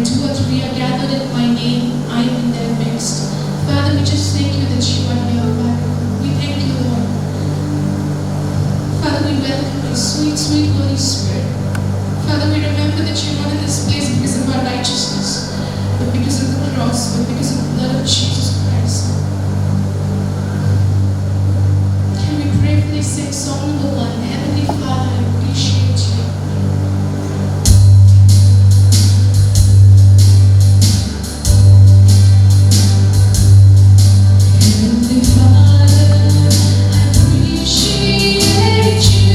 where two or three are gathered in my name, I am in their midst. Father, we just thank you that you are here, Father. We thank you, Lord. Father, we welcome you, sweet, sweet Holy Spirit. Father, we remember that you're not in this place because of our righteousness, but because of the cross, but because of the blood of Jesus Christ. Can we prayerfully sing song number 1? Heavenly Father, I appreciate you. Heavenly Father, I appreciate you.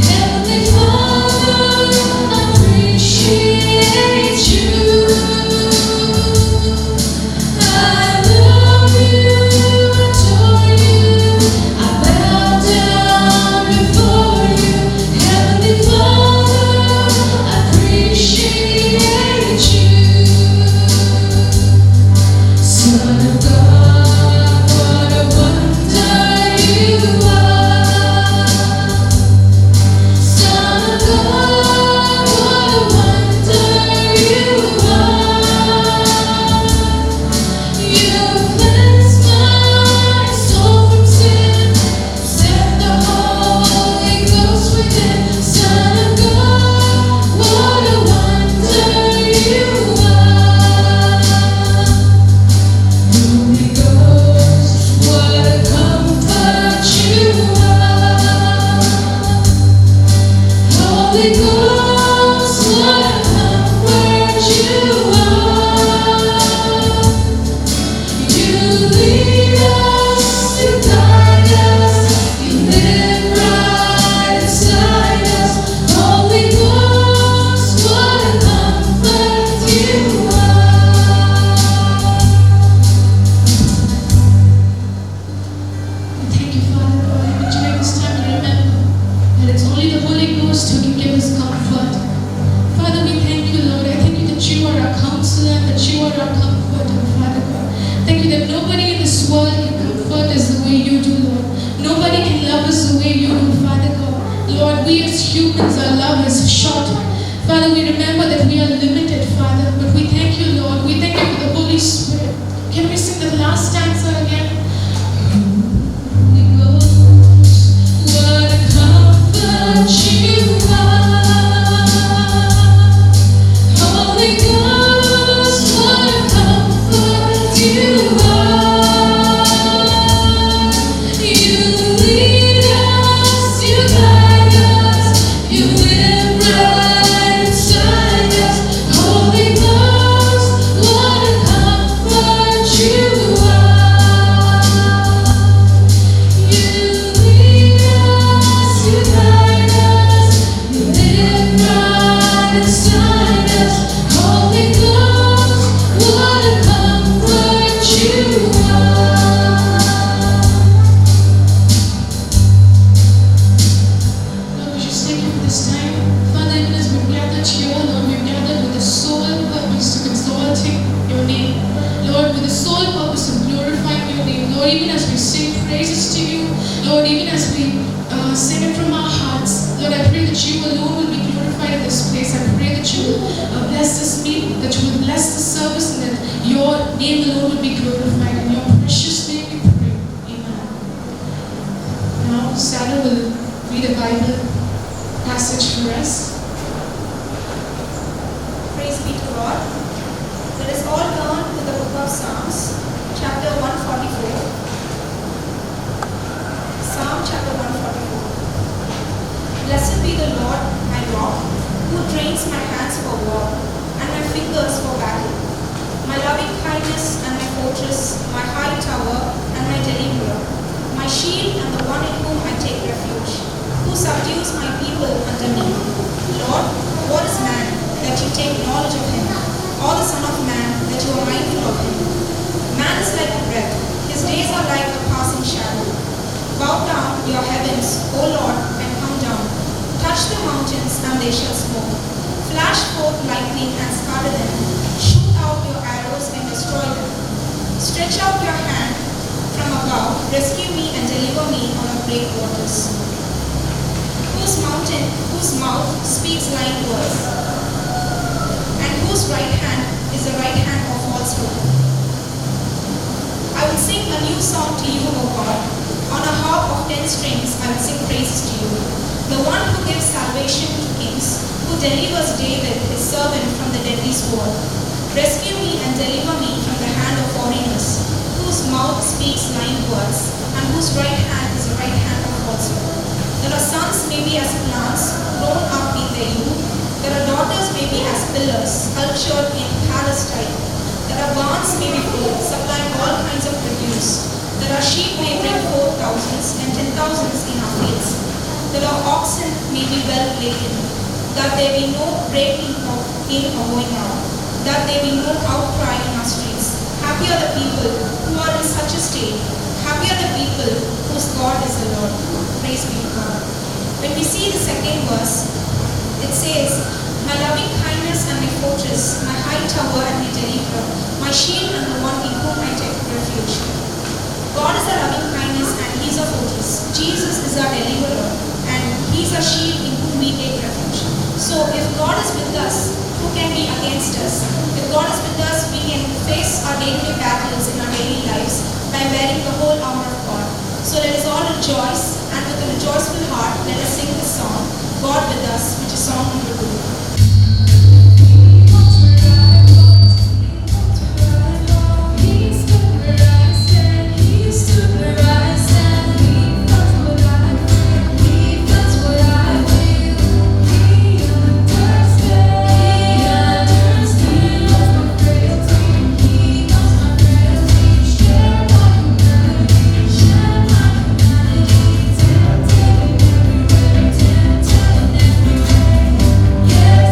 Heavenly Father, I appreciate you. I love you, adore you, I bow down before you. Heavenly Father, I appreciate you. Son of God, what a wonder you are. Son of God, what a wonder you are. You cleanse my soul from sin, set the Holy Ghost within. Son of God, what a wonder you are. Holy Ghost, what a comfort you are. Holy Ghost, what a comfort you are. You lead us, you guide us, you live right inside us. Holy Ghost, what a comfort you are. Thank you, Father God. Even during this time, we remember that it's only the Holy Ghost who can give us comfort. Father, we thank you, Lord. I thank you that you are our counselor and that you are our comforter, Father God. Thank you that nobody in this world can comfort us the way you do, Lord. Nobody can love us the way you do, Father God. Lord, we as humans, our love is short. Father, we remember that we are limited, Father, but we thank you, Lord. We thank you for the Holy Spirit. Can we sing the last stanza again? Holy Ghost, what a comfort you are. Holy Ghost, what a comfort you are. You lead us, you guide us, you live right inside us. Holy Ghost, what a comfort you are. You lead us, you guide us, you live right inside us. Holy Ghost, what a comfort you are. Lord, we just thank you for this time. Father, even as we've gathered here, Lord, we've gathered with the sole purpose of exalting your name. Lord, with the sole purpose of glorifying your name. Lord, even as we sing praises to you, Lord, even as we sing it from our hearts, Lord, I pray that you alone will be glorified in this place. I pray that you will bless this meeting, that you will bless the service, and that your name alone will be glorified. In your precious name we pray. Amen. Now, Sarah will read a Bible passage for us. Praise be to God. Let us all turn to the book of Psalms, chapter 144. Psalm chapter 144. Blessed be the Lord, my rock, who trains my hands for war and my fingers for battle. My loving kindness and my fortress, my high tower and my deliverer, my shield and the one in whom I take refuge, who subdues my people under me. Lord, what is man that you take knowledge of him, or the Son of Man that you are mindful of him? Man is like a breath, his days are like a passing shadow. Bow down your heavens, O Lord, and come down. Touch the mountains, and they shall smoke. Flash forth lightning and scatter them. Shoot out your arrows and destroy them. Stretch out your hand from above, rescue me and deliver me out of great waters. Whose mouth speaks lying words? and whose right hand is the right hand of falsehood. I will sing a new song to you, O God. On a harp of 10 strings I will sing praises to you. The one who gives salvation to kings, who delivers David, his servant, from the deadly sword. Rescue me and deliver me from the hand of foreigners, whose mouth speaks lying words, and whose right hand is the right hand of falsehood. That our sons may be as plants grown up in their youth, that our daughters may be as pillars sculptured in Palestine, that our barns may be full, supplying all kinds of produce, that our sheep may bring forth thousands and 10,000s in our fields, that our oxen may be well laden, that there be no breaking of in or going out, that there be no outcry in our streets. Happy are the people who are in such a state. Happy are the people whose God is the Lord. Praise be to God. When we see the second verse, it says, my loving kindness and my fortress, my high tower and my deliverer, my shield and the one in whom I take refuge. God is our loving kindness and He is our fortress. Jesus is our deliverer and He is our shield in whom we take refuge. So if God is with us, who can be against us? If God is with us, we can face our day-to-day battles in our daily lives by wearing the whole armor of God. So let us all rejoice, and with a rejoiceful heart, let us sing this song, God with us, which is song number 2. Yeah.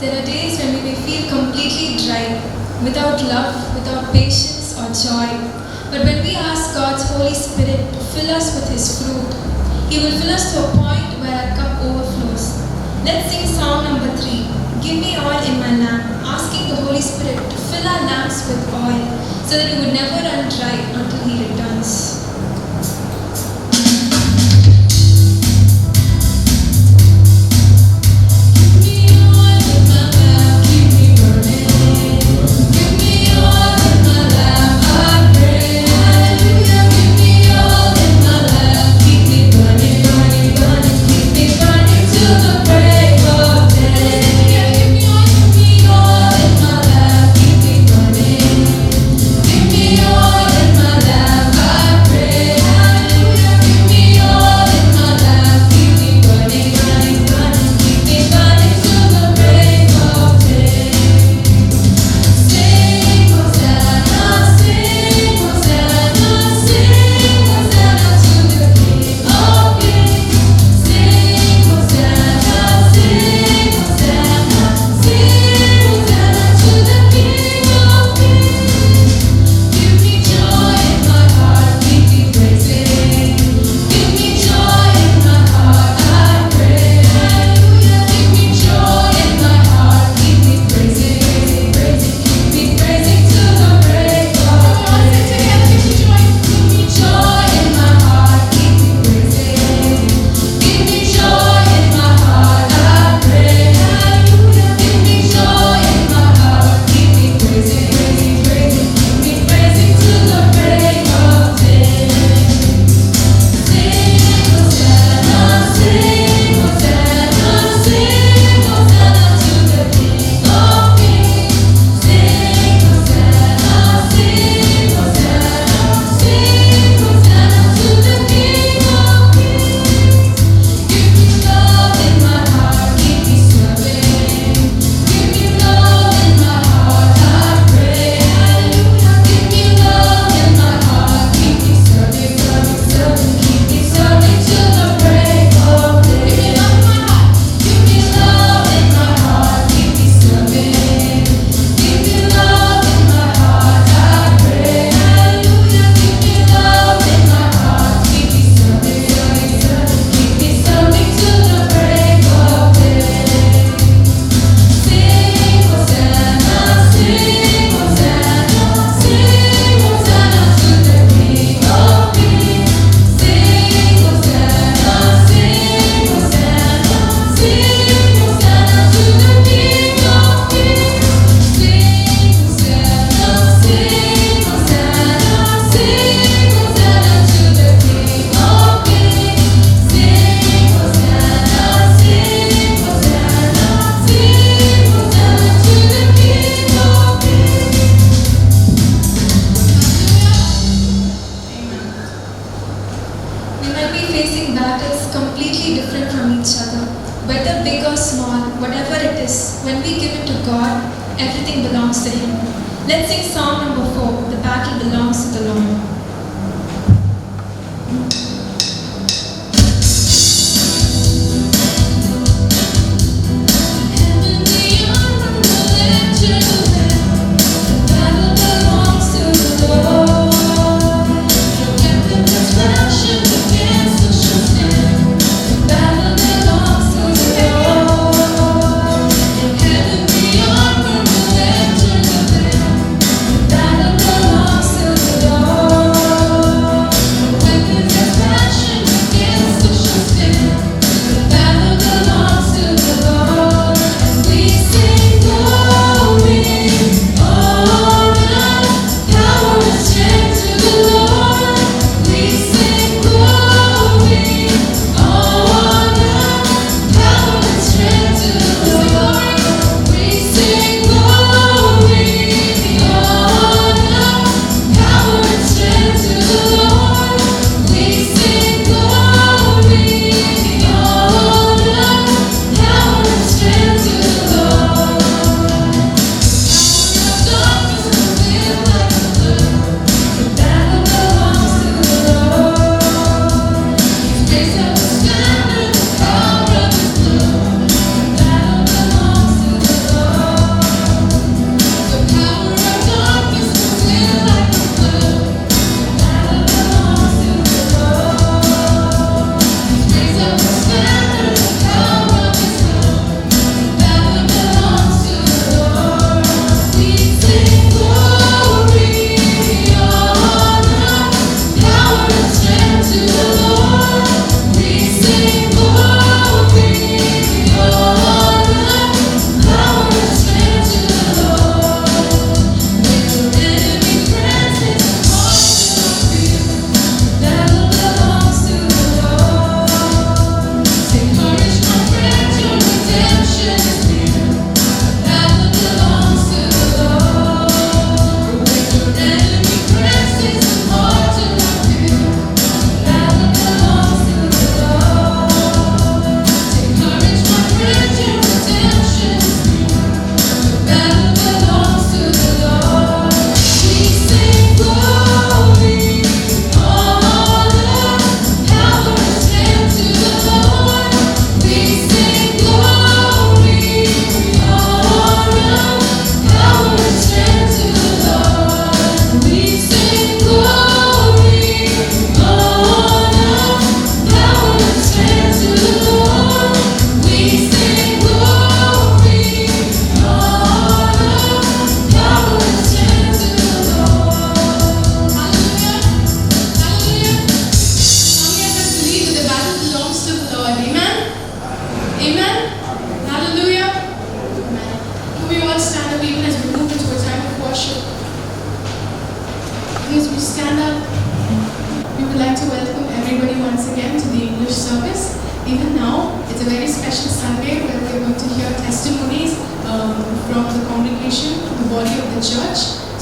There are days when we may feel completely dry, without love, without patience or joy. But when we ask God's Holy Spirit to fill us with His fruit, He will fill us to a point where our cup overflows. Let's sing song number 3, Give Me Oil in My Lamp, asking the Holy Spirit to fill our lamps with oil so that we would never run dry until He returns. Let's sing song number 4, The Battle Belongs to the Lord. Battle belongs to the Lord.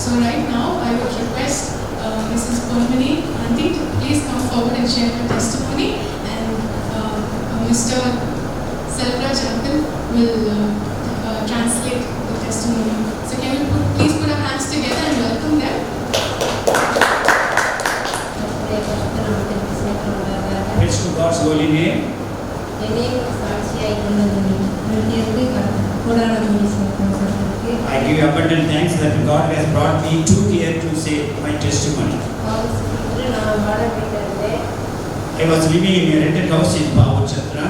So right now, I would request Mrs. Purmini Auntie to please come forward and share her testimony, and Mr. Selvraj Uncle will translate the testimony. So can you please put our hands together and welcome them? Praise to God's holy name. I give abundant thanks that God has brought me to here to say my testimony. I was living in a rented house in Pavachatra.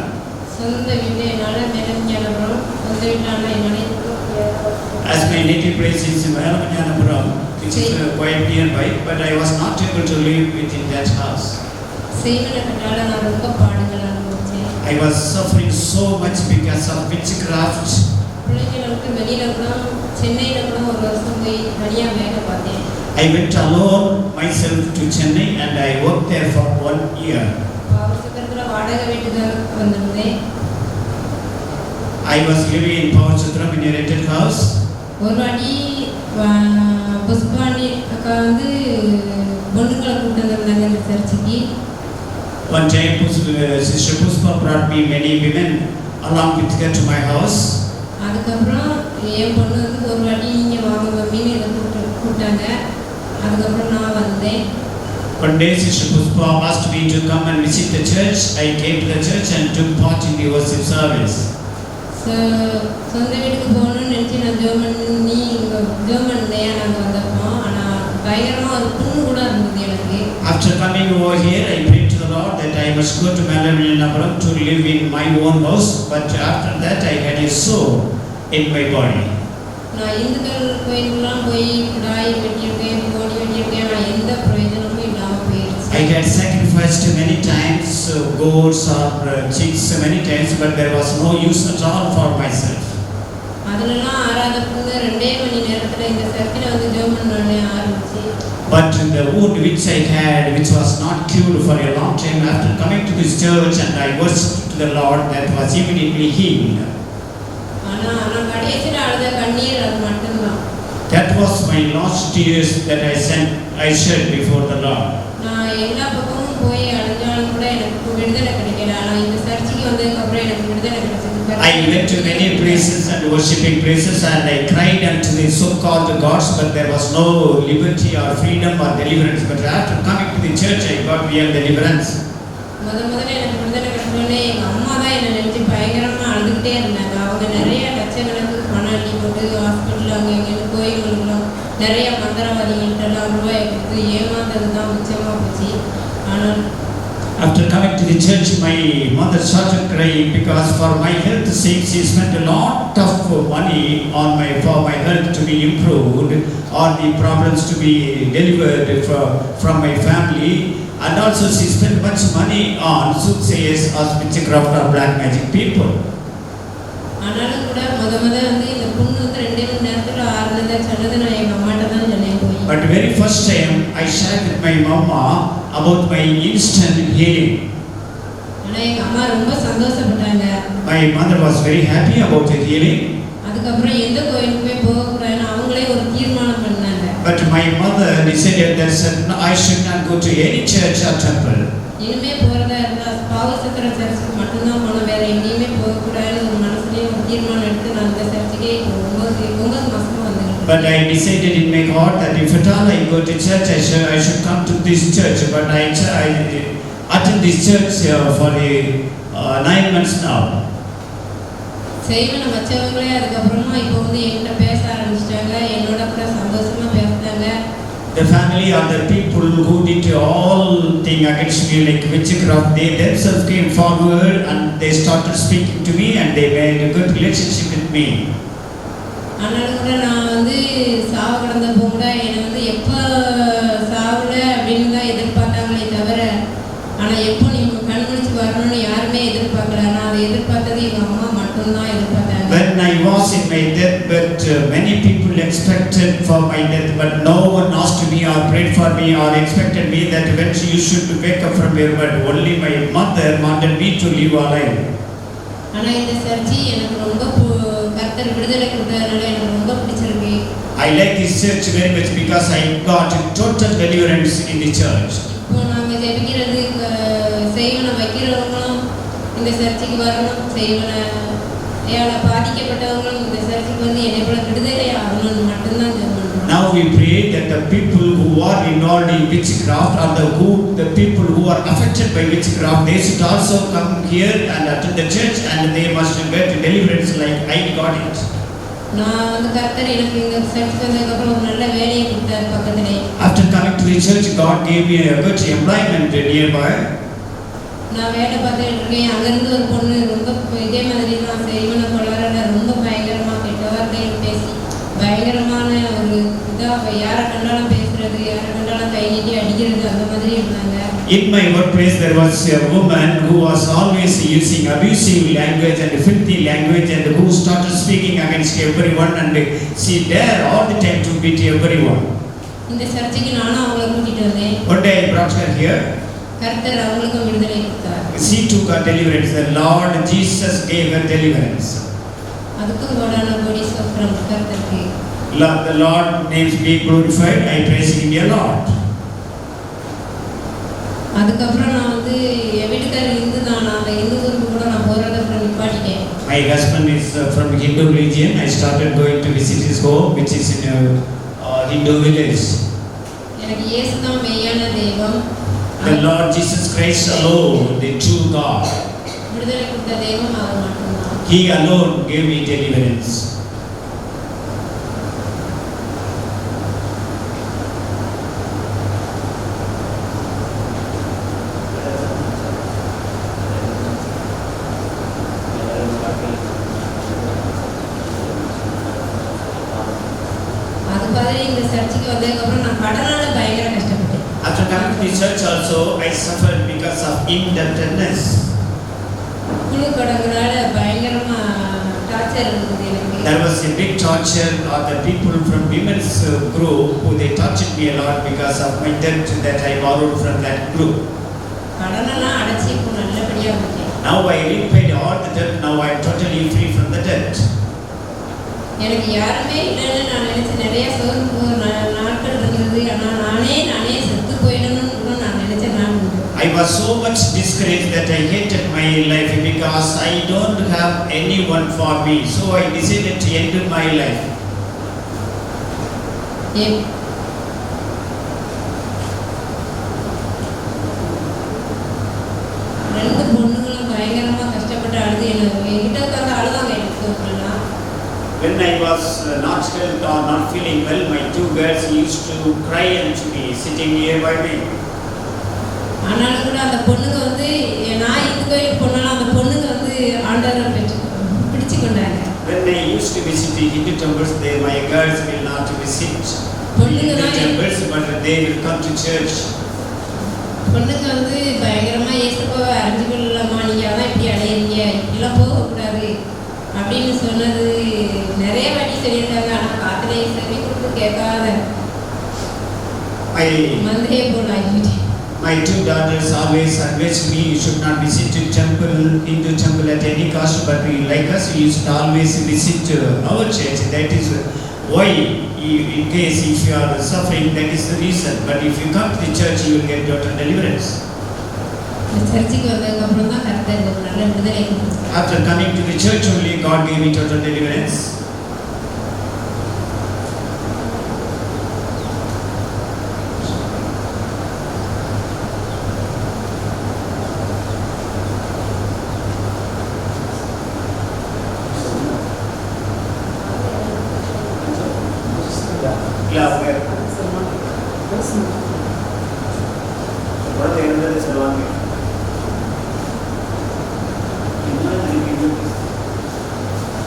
As my native place is in Valamanyanapuram, which is quite nearby, but I was not able to live within that house. I was suffering so much because of witchcraft. I went alone myself to Chennai and I worked there for 1 year. I was living in Pavachatra in a rented house. One time Sister Puspa brought me many women along with her to my house. One day Sister Puspa asked me to come and visit the church. I came to the church and took part in the worship service. After coming over here, I prayed to the Lord that I must go to Valamanyanapuram to live in my own house, but after that I had a sore in my body. I had sacrificed many times goats or chicks many times, but there was no use at all for myself. But the wound which I had, which was not cured for a long time, after coming to this church and I worshipped the Lord, that was immediately healed. That was my last tears that I shed before the Lord. I went to many places and worshipping places and I cried unto the so-called gods, but there was no liberty or freedom or deliverance. But after coming to the church, I got real deliverance. After coming to the church, my mother started crying because for my health sake, she spent a lot of money for my health to be improved, or the problems to be delivered from my family, and also she spent much money on soothsayers or witchcraft or black magic people. But the very first time I shared with my mama about my instant healing. My mother was very happy about the healing. But my mother decided that I should not go to any church or temple. But I decided in my heart that if at all I go to church, I should come to this church. But I attend this church for 9 months now. The family or the people who did all thing against me like witchcraft, they themselves came forward and they started speaking to me and they made a good relationship with me. When I was in my deathbed, many people expected for my death, but no one asked me or prayed for me or expected me that when you should wake up from your bed. Only my mother wanted me to live alive. I like this church very much because I got total deliverance in the church. இப்போ நாங்கள் ஜெபிக்கிறது செய்வனை வைக்கிறவங்களும் இந்த சர்ச்சைக்கு வரணும், செய்வனையால் பாதிக்கப்பட்டவங்களும் இந்த சர்ச்சைக்கு வந்து என்னை போல விடுதலை ஆகணும்னு மட்டும்தான் ஜெபம் பண்ணுறோம். Now we pray that the people who are involved in witchcraft or the people who are affected by witchcraft, they should also come here and attend the church and they must get deliverance like I got it. நான் வந்து கர்த்தர் எனக்கு இந்த சர்ச்சுக்கு வந்ததுக்கப்புறம் ஒரு நல்ல வேலையை கொடுத்தாரு பக்கத்திலே. After coming to the church, God gave me a good employment nearby. நான் வேலை பார்த்துட்டு இருக்கேன். அங்கேருந்து ஒரு பொண்ணு ரொம்ப இதே மாதிரி தான் செய்வனை கொள்ளார ரொம்ப பயங்கரமாக கெட்ட வார்த்தையில் பேசி பயங்கரமான ஒரு இதாக யாரை கண்டாலும் பேசுறது, யாரை கண்டாலும் கை நீட்டி அடிக்கிறது அந்த மாதிரி இருந்தாங்க. In my workplace, there was a woman who was always using abusive language and filthy language and who started speaking against everyone and she dare all the time to beat everyone. இந்த சர்ச்சைக்கு நானும் அவங்கள கூட்டிட்டு வந்தேன். One day I brought her here. கர்த்தர் அவங்களுக்கும் விடுதலை கொடுத்தார். She took her deliverance. The Lord Jesus gave her deliverance. அதுக்கும் கோடான கோடி ஸ்தோத்திரம் கர்த்தருக்கு. The Lord names be glorified. I praise Him a lot. அதுக்கப்புறம் நான் வந்து என் வீட்டுக்காரர் இந்து தான். நான் அந்த இந்து ஊருக்கு கூட நான் போகிறத அப்புறம் நிப்பாட்டிட்டேன். My husband is from Hindu religion. I started going to visit his home, which is in a Hindu village. எனக்கு இயேசு தான் மெய்யான தெய்வம். The Lord Jesus Christ alone, the true God. விடுதலை கொடுத்த தெய்வம் அவர் மட்டும்தான். He alone gave me deliverance. அது மாதிரி இந்த சர்ச்சுக்கு வந்ததுக்கப்புறம் நான் கடனால பயங்கர கஷ்டப்பட்டேன். After coming to the church also, I suffered because of indebtedness. குழு கடங்களால பயங்கரமா டார்ச்சர் இருந்தது எனக்கு. There was a big torture of the people from women's group who they tortured me a lot because of my debt that I borrowed from that group. கடனெல்லாம் அடைச்சி இப்போ நல்லபடியா இருக்கேன். Now I repaid all the debt. Now I am totally free from the debt. எனக்கு யாருமே இல்லைன்னு நான் நினைச்சு நிறைய சோர்ந்து நாட்கள் இருந்தது. ஆனால் நானே செத்து போயிடணும்னு நான் நினைச்ச நாள் உண்டு. I was so much discouraged that I hated my life because I don't have anyone for me. So I decided to end my life. ரெண்டு பொண்ணுங்களும் பயங்கரமா கஷ்டப்பட்டு அழுது என்கிட்ட உட்காந்து அழுதாங்க. எனக்கு சோர்லாம் When I was not health or not feeling well, my two girls used to cry unto me, sitting nearby me. ஆனாலும் கூட அந்த பொண்ணுங்க வந்து நான் இந்து கோயிலுக்கு போனாலும் அந்த பொண்ணுங்க வந்து ஆண்டவரை பிடிச்சு கொண்டாங்க. When I used to visit the Hindu temples, my girls will not visit Hindu temples, but they will come to church. பொண்ணுங்க வந்து பயங்கரமா இயேசுவை அறிஞ்சு கொள்ளலாமா, நீங்க அதான் இப்படி அடையிறீங்க, இப்படிலாம் போகக்கூடாது அப்படின்னு சொன்னது நிறைய வாட்டி சொல்லியிருக்காங்க. ஆனால் காத்துல செவி கொடுத்து கேட்காத மந்தையை போல ஆகிவிட்டேன். My two daughters always advised me, you should not visit the temple, Hindu temple at any cost, but we, like us, we should always visit our church. That is why, in case if you are suffering, that is the reason. But if you come to the church, you will get total deliverance. சர்ச்சுக்கு வந்ததுக்கப்புறம் தான் கர்த்தர் ஒரு நல்ல விடுதலை கொடுத்தார். After coming to the church only, God gave me total deliverance.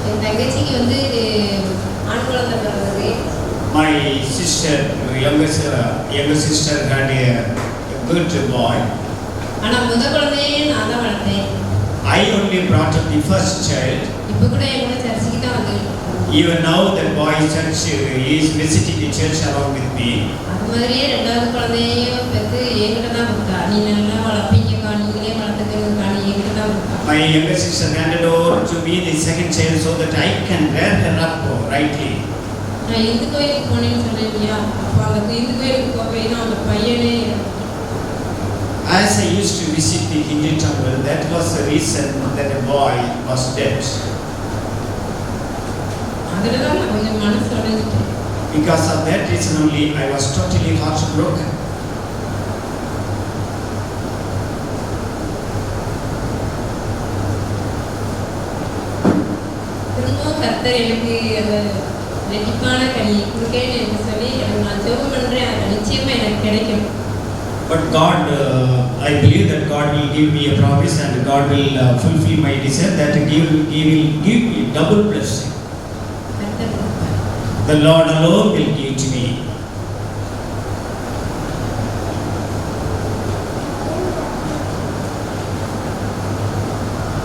என் தங்கச்சிக்கு வந்து ஆண் குழந்தை பிறந்தது. My sister, younger sister had a good boy. ஆனால் முத குழந்தையே நான் தான் வளர்த்தேன். I only brought up the first child. இப்போ கூட என் கூட சர்ச்சுக்கு தான் வந்துட்டு. Even now that boy church is visiting the church along with me. அது மாதிரியே ரெண்டாவது குழந்தையும் பெற்று என்கிட்ட தான் கொடுத்தா. நீ நல்லா வளர்ப்பீங்கக்கா, நீங்களே வளர்த்துக்கா, நீ என்கிட்ட தான் கொடுத்தா. My younger sister handed over to me the second child so that I can rear her up rightly. நான் இந்து கோயிலுக்கு போனேன்னு சொன்னேன் இல்லையா, அப்போ அந்த இந்து கோயிலுக்கு போய் தான் அந்த பையனே As I used to visit the Hindu temple, that was the reason that a boy was dead. அதில் தான் நான் கொஞ்சம் மனசு உடைஞ்சிட்டேன். Because of that reason only, I was totally heartbroken. திரும்பவும் கர்த்தர் எனக்கு அந்த ரெட்டிப்பான கனி கொடுக்கேன்னு எனக்கு சொல்லி நான் ஜெபம் பண்ணுறேன், அது நிச்சயமாக எனக்கு கிடைக்கும். But God, I believe that God will give me a promise and God will fulfill my desire that He will give me double blessing. கர்த்தர் கொடுப்பார். The Lord alone will give to me.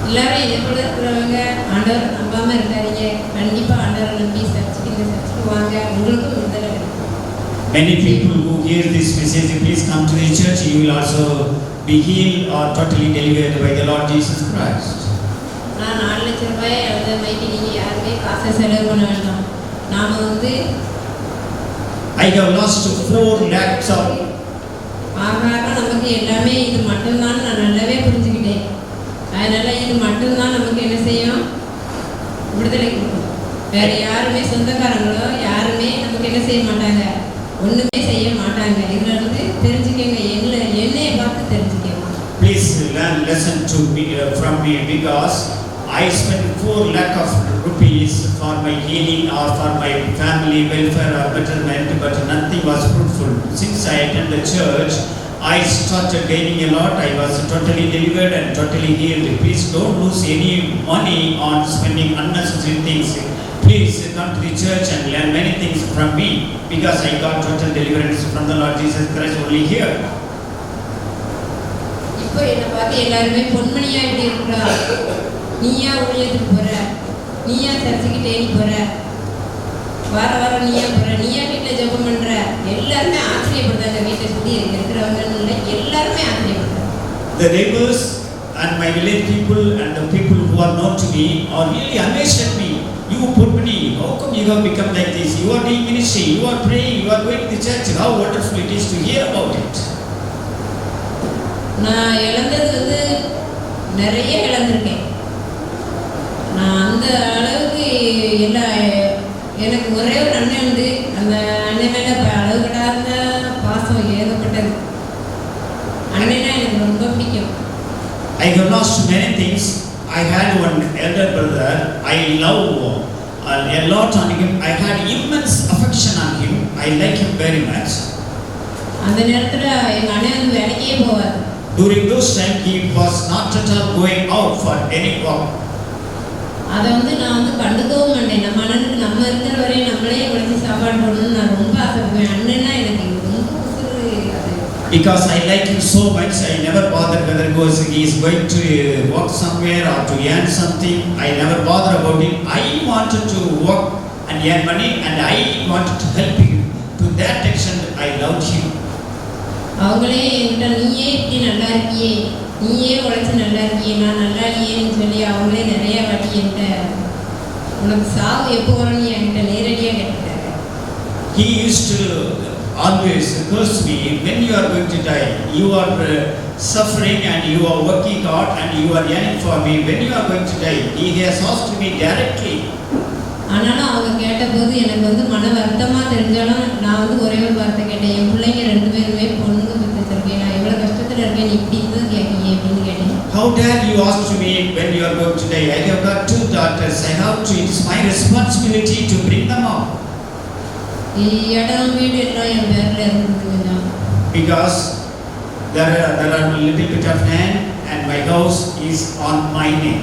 எல்லாரும் இதே போல இருக்கிறவங்க ஆண்டவர் நம்பாமல் இருக்காதீங்க. கண்டிப்பாக ஆண்டவரை நம்பி சர்ச்சுக்கு இந்த சர்ச்சுக்கு வாங்க, உங்களுக்கும் விடுதலை கிடைக்கும். Many people who hear this message, please come to the church. You will also be healed or totally delivered by the Lord Jesus Christ. நான் 4 லட்சம் ரூபாயை எழுத மைக்கு நீங்கள் யாருமே காசை செலவு பண்ண வேண்டாம். நாம் I have lost 4 lakhs of. ஆக நமக்கு எல்லாமே இது மட்டும்தான் நான் நல்லாவே புரிஞ்சுக்கிட்டேன். அதனால் இது மட்டும்தான் நமக்கு என்ன செய்யும், விடுதலை கொடுக்கும். வேறு யாருமே சொந்தக்காரங்களோ யாருமே நமக்கு என்ன செய்ய மாட்டாங்க, ஒன்றுமே செய்ய மாட்டாங்க. இதில் இருந்து தெரிஞ்சுக்கங்க, என்னையை பார்த்து தெரிஞ்சுக்கங்க. Please learn lesson to me, from me, because I spent 4 lakh of rupees for my healing or for my family welfare or betterment, but nothing was fruitful. Since I attended the church, I started gaining a lot. I was totally delivered and totally healed. Please don't lose any money on spending unnecessary things. Please come to the church and learn many things from me, because I got total deliverance from the Lord Jesus Christ only here. இப்போ என்னை பார்த்து எல்லாருமே பொன்மணியா இப்படி இருக்கிறா, நீயா ஊழியத்துக்கு போற, நீயா சர்ச்சுக்கு தேடி போற, வாரம் நீயா போற, நீயா வீட்டில் ஜெபம் பண்ற, எல்லாருமே ஆச்சரியப்படுறாங்க. வீட்டை சுற்றி இருக்கிறவங்கன்னு இல்லை, எல்லாருமே ஆச்சரியப்படுறாங்க. The neighbors and my village people and the people who are known to me are really amazed at me. You put me, how come you have become like this? You are doing ministry, you are praying, you are going to the church. How wonderful it is to hear about it. நான் இழந்தது நிறைய இழந்திருக்கேன். நான் அந்த அளவுக்கு எனக்கு ஒரே ஒரு அண்ணன் உண்டு. அந்த அண்ணன் மேலே அளவு கட்டாத பாசம் ஏகப்பட்டது. அண்ணனா எனக்கு ரொம்ப பிடிக்கும். I have lost many things. I had one elder brother. I love a lot on him. I had immense affection on him. I like him very much. அந்த நேரத்தில் எங்கள் அண்ணன் வேலைக்கே போவார். During those time, he was not at all going out for any work. அதை நான் கண்டுக்கவும் மாட்டேன். நம்ம அண்ணனுக்கு நம்ம இருக்கிற வரையும் நம்மளே உழைச்சி சாப்பாடு போடணும்னு நான் ரொம்ப ஆசைப்படுவேன். அண்ணன்னா எனக்கு ரொம்ப உசுறு அது. Because I like him so much, I never bothered whether he is going to work somewhere or to earn something. I never bother about it. I wanted to work and earn money, and I wanted to help him. To that extent, I loved him. அவங்களே என்கிட்ட நீயே இப்படி நல்லா இருக்கியே, நீயே உழைச்சி நல்லா இருக்கியே, நான் நல்லா இல்லையேன்னு சொல்லி அவங்களே நிறைய வாட்டி என்கிட்ட உனக்கு சாவு எப்போ வரும்னு என்கிட்ட நேரடியாக கேட்டுட்டாங்க. He used to always curse me, when you are going to die, you are suffering and you are working hard and you are yearning for me, when you are going to die. He has asked me directly. ஆனாலும் அவங்க கேட்டபோது எனக்கு மன வருத்தமாக தெரிஞ்சாலும் நான் ஒரே ஒரு வார்த்தை கேட்டேன். என் பிள்ளைங்க 2 பேருமே பொண்ணு பெற்றிருக்கேன், நான் எவ்வளோ கஷ்டத்தில் இருக்கேன், நீ இப்படி இருந்து கேட்கீங்க அப்படின்னு கேட்டேன். How dare you ask me when you are going to die? I have got 2 daughters. I have to, it is my responsibility to bring them up. இடம் வீடு எல்லாம் என் பேரில் இருந்ததுங்க. Because there are a little bit of land and my house is on my name.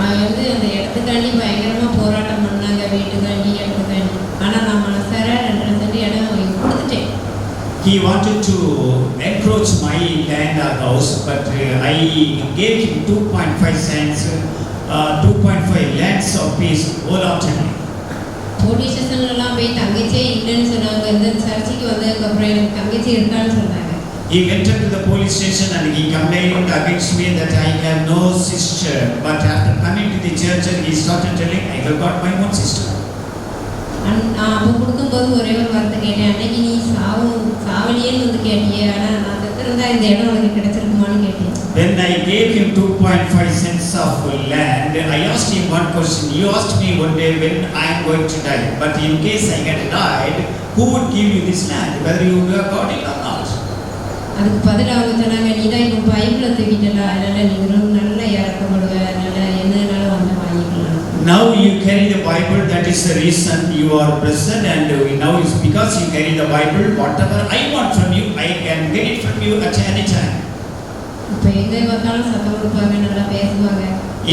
அந்த இடத்துக்காண்டி பயங்கரமாக போராட்டம் பண்ணாங்க, வீட்டுக்காண்டி இடத்துக்காண்டி. ஆனால் நான் மனசார 2 சென்ட் இடம் கொடுத்துட்டேன். He wanted to encroach my land or house, but I gave him 2.5 cents, 2.5 lands of piece all after me. Police ஸ்டேஷன்லாம் போய் தங்கச்சியே இல்லைன்னு சொன்னாங்க. இந்த சர்ச்சைக்கு வந்ததுக்கப்புறம் எனக்கு தங்கச்சி இருக்கான்னு சொன்னாங்க. He went up to the police station and he complained against me that I have no sister. But after coming to the church, he started telling, I have got my own sister. அப்போ கொடுக்கும்போது ஒரே ஒரு வார்த்தை கேட்டேன், அன்னைக்கு நீ சாவலியேன்னு வந்து கேட்டியே, ஆனால் நான் செத்துருந்தா இந்த இடம் உனக்கு கிடைச்சிருக்குமான்னு கேட்டேன். When I gave him 2.5 cents of land, I asked him one question. You asked me one day when I am going to die. But in case I get died, who would give you this land, whether you have got it or not? அதுக்கு பதில் அவங்க சொன்னாங்க, நீ தான் இப்போ பைபிளை தூக்கிட்டல, அதனால் நீங்களும் நல்ல இறக்கப்படுவ, நல்ல என்னன்னாலும் வந்து வாங்கிக்கலாம். Now you carry the Bible, that is the reason you are present, and now it's because you carry the Bible, whatever I want from you, I can get it from you at any time. இப்போ எங்கே பார்த்தாலும் சத்தம் கொடுப்பாங்க, நல்லா பேசுவாங்க.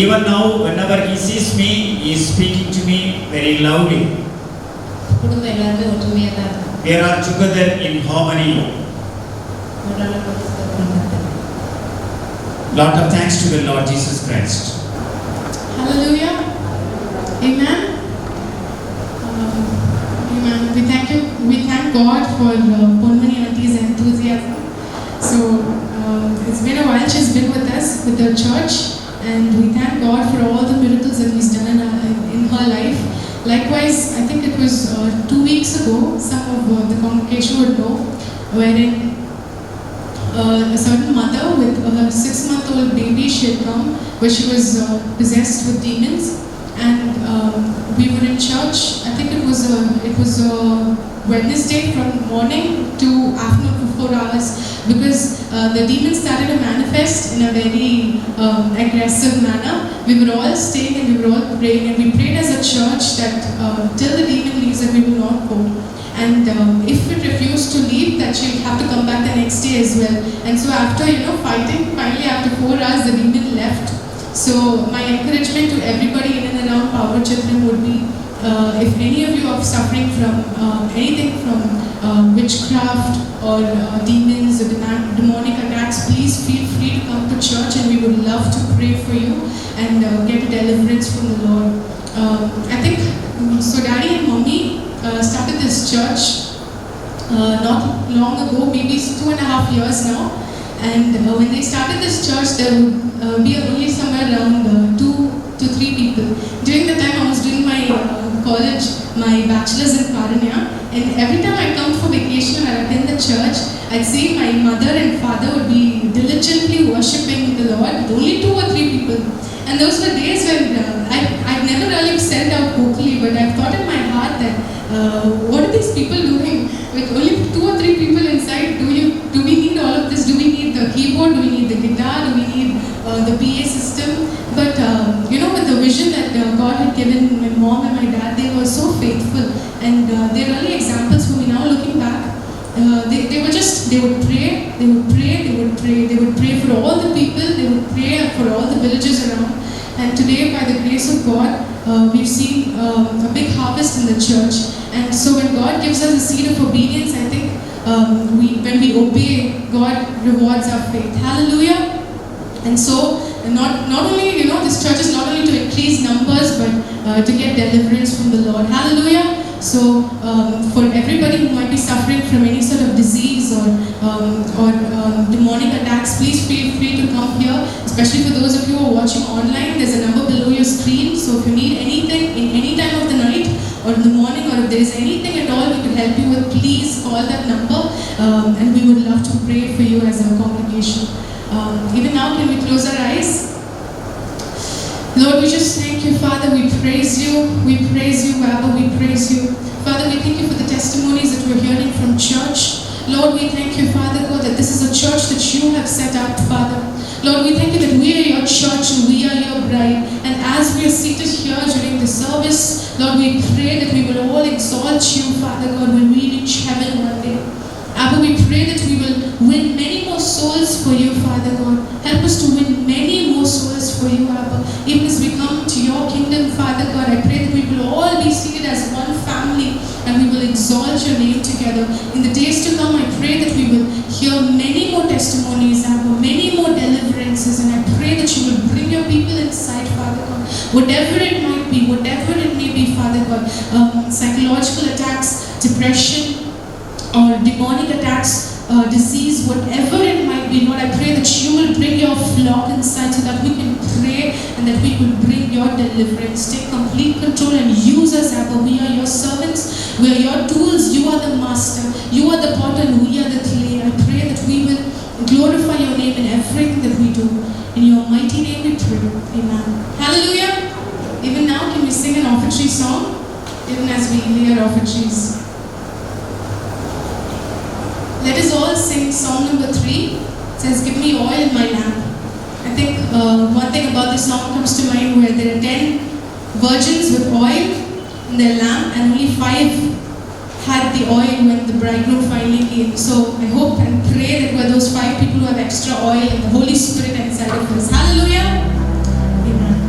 Even now, whenever he sees me, he is speaking to me very loudly. குடும்பம் எல்லாருமே ஒற்றுமையாக தான் இருக்கும். We are together in harmony. Lot of thanks to the Lord Jesus Christ. Hallelujah. Amen. Amen. We thank God for Ponmani Auntie's enthusiasm. So it's been a while she's been with us, with her church, and we thank God for all the miracles that He's done in her life. Likewise, I think it was 2 weeks ago, some of the congregation would know, wherein a certain mother with a 6-month-old baby, she had come where she was possessed with demons, and we were in church. I think it was a Wednesday from morning to afternoon for 4 hours, because the demons started to manifest in a very aggressive manner. We were all staying and we were all praying, and we prayed as a church that till the demon leaves that we will not go. And if it refused to leave, that she would have to come back the next day as well. And so after fighting, finally after 4 hours the demon left. So my encouragement to everybody in and around Power Chitram would be, if any of you are suffering from anything from witchcraft or demons or demonic attacks, please feel free to come to church, and we would love to pray for you and get deliverance from the Lord. I think so Daddy and Mommy started this church not long ago, maybe 2.5 years now. And when they started this church, there would be only somewhere around 2 to 3 people. During the time I was doing my college, my bachelor's in Karanya, and every time I come for vacation and I attend the church, I'd see my mother and father would be diligently worshipping the Lord with only 2 or 3 people. And those were days when I'd never really said out vocally, but I've thought in my heart that what are these people doing with only 2 or 3 people inside? Do we need all of this? Do we need the keyboard? Do we need the guitar? Do we need the PA system? But with the vision that God had given my mom and my dad, they were so faithful, and they're really examples for me now looking back. They would pray for all the people, they would pray for all the villages around. And today, by the grace of God, we've seen a big harvest in the church. And so when God gives us a seed of obedience, I think when we obey, God rewards our faith. Hallelujah. And so not only this church is not only to increase numbers, but to get deliverance from the Lord. Hallelujah. So for everybody who might be suffering from any sort of disease or demonic attacks, please feel free to come here. Especially for those of you who are watching online, there's a number below your screen. So if you need anything in any time of the night or in the morning, or if there is anything at all we could help you with, please call that number, and we would love to pray for you as a congregation. Even now, can we close our eyes? Lord, we just thank you, Father. We praise you. We praise you, Abba. We praise you. Father, we thank you for the testimonies that we're hearing from church. Lord, we thank you, Father God, that this is a church that you have set up, Father. Lord, we thank you that we are your church and we are your bride. And as we are seated here during the service, Lord, we pray that we will all exalt you, Father God, when we reach heaven one day. Abba, we pray that we will win many more souls for you, Father God. Help us to win many more souls for you, Abba. Even as we come to your kingdom, Father God, I pray that we will all be seated as one family and we will exalt your name together. In the days to come, I pray that we will hear many more testimonies, Abba, many more deliverances, and I pray that you will bring your people inside, Father God. Whatever it might be, whatever it may be, Father God, psychological attacks, depression, or demonic attacks, disease, whatever it might be, be. Lord, I pray that you will bring your flock inside so that we can pray and that we will bring your deliverance. Take complete control and use us, Abba. We are your servants. We are your tools. You are the master. You are the potter and we are the clay. I pray that we will glorify your name in everything that we do. In your mighty name we pray. Amen. Hallelujah. Even now, can we sing an offertory song? Even as we lay our offertories. Let us all sing song number 3. It says, give me oil in my lamp. I think one thing about this song comes to mind where there are 10 virgins with oil in their lamp and only 5 had the oil when the bridegroom finally came. So I hope and pray that we're those 5 people who have extra oil and the Holy Spirit inside of us. Hallelujah. Amen.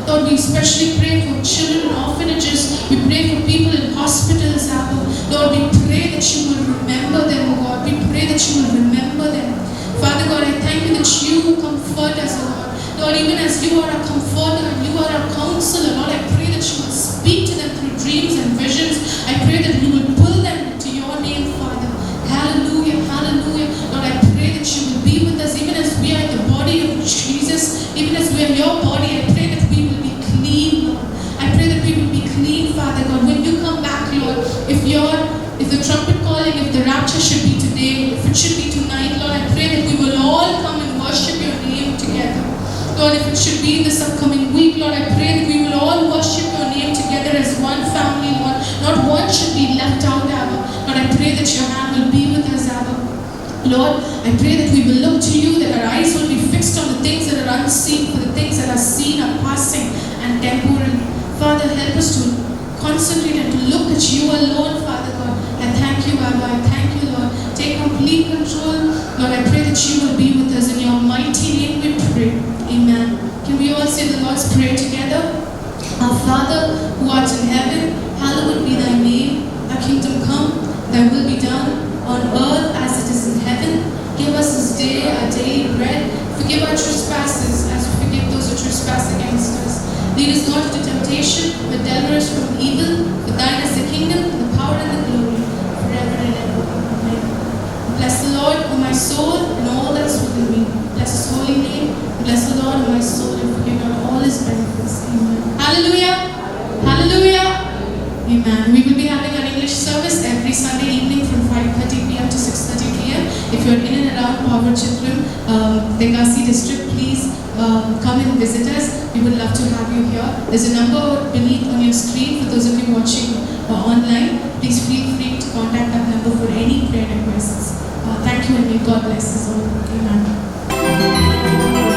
Lord, we especially pray for children in orphanages. We pray for people in hospitals, Abba. Lord, we pray that you will remember them, oh God. We pray that you will remember them. Father God, I thank you that you comfort us, oh God. Lord, even as you are our comforter and you are our counselor, Lord, I pray that you will speak to them through dreams and visions. I pray that you will pull them into your name, Father. Hallelujah, hallelujah. Lord, I pray that you will be with us even as we are in the body of Jesus, even as we are your body. I pray that we will be clean, Lord. I pray that we will be clean, Father God. When you come back, Lord, if the trumpet calling, if the rapture should be today, if it should be tonight, Lord, I pray that we will all come and worship your name together. Lord, if it should be in this upcoming week, Lord, I pray that we will all worship your name together as one family, Lord. Not one should be left out, Abba. Lord, I pray that your hand will be with us, Abba. Lord, I pray that we will look to you, that our eyes will be fixed on the things that are unseen, for the things that are seen are passing and temporal. Father, help us to concentrate and to look at you alone, Father God. I thank you, Abba. I thank you, Lord. Take complete control. Lord, I pray that you will be with us. In your mighty name we pray. Amen. Can we all say the Lord's Prayer together? Our Father, who art in heaven, hallowed be thy name. Thy kingdom come, thy will be done, on earth as it is in heaven. Give us this day our daily bread. Forgive our trespasses as we forgive those who trespass against us. Lead us not into temptation, but deliver us from evil. For thine is the kingdom, the power, and the glory, forever and ever. Amen. Bless the Lord, O my soul, and all that is within me. Bless his holy name. Bless the Lord, O my soul, and forget not all his benefits. Amen. Hallelujah. Hallelujah. Amen. We will be having an English service every Sunday evening from 5:30 p.m. to 6:30 p.m. If you're in and around Power Chitram, Degasi district, please come and visit us. We would love to have you here. There's a number beneath on your screen for those of you watching online. Please feel free to contact that number for any prayer requests. Thank you, and may God bless us all. Amen.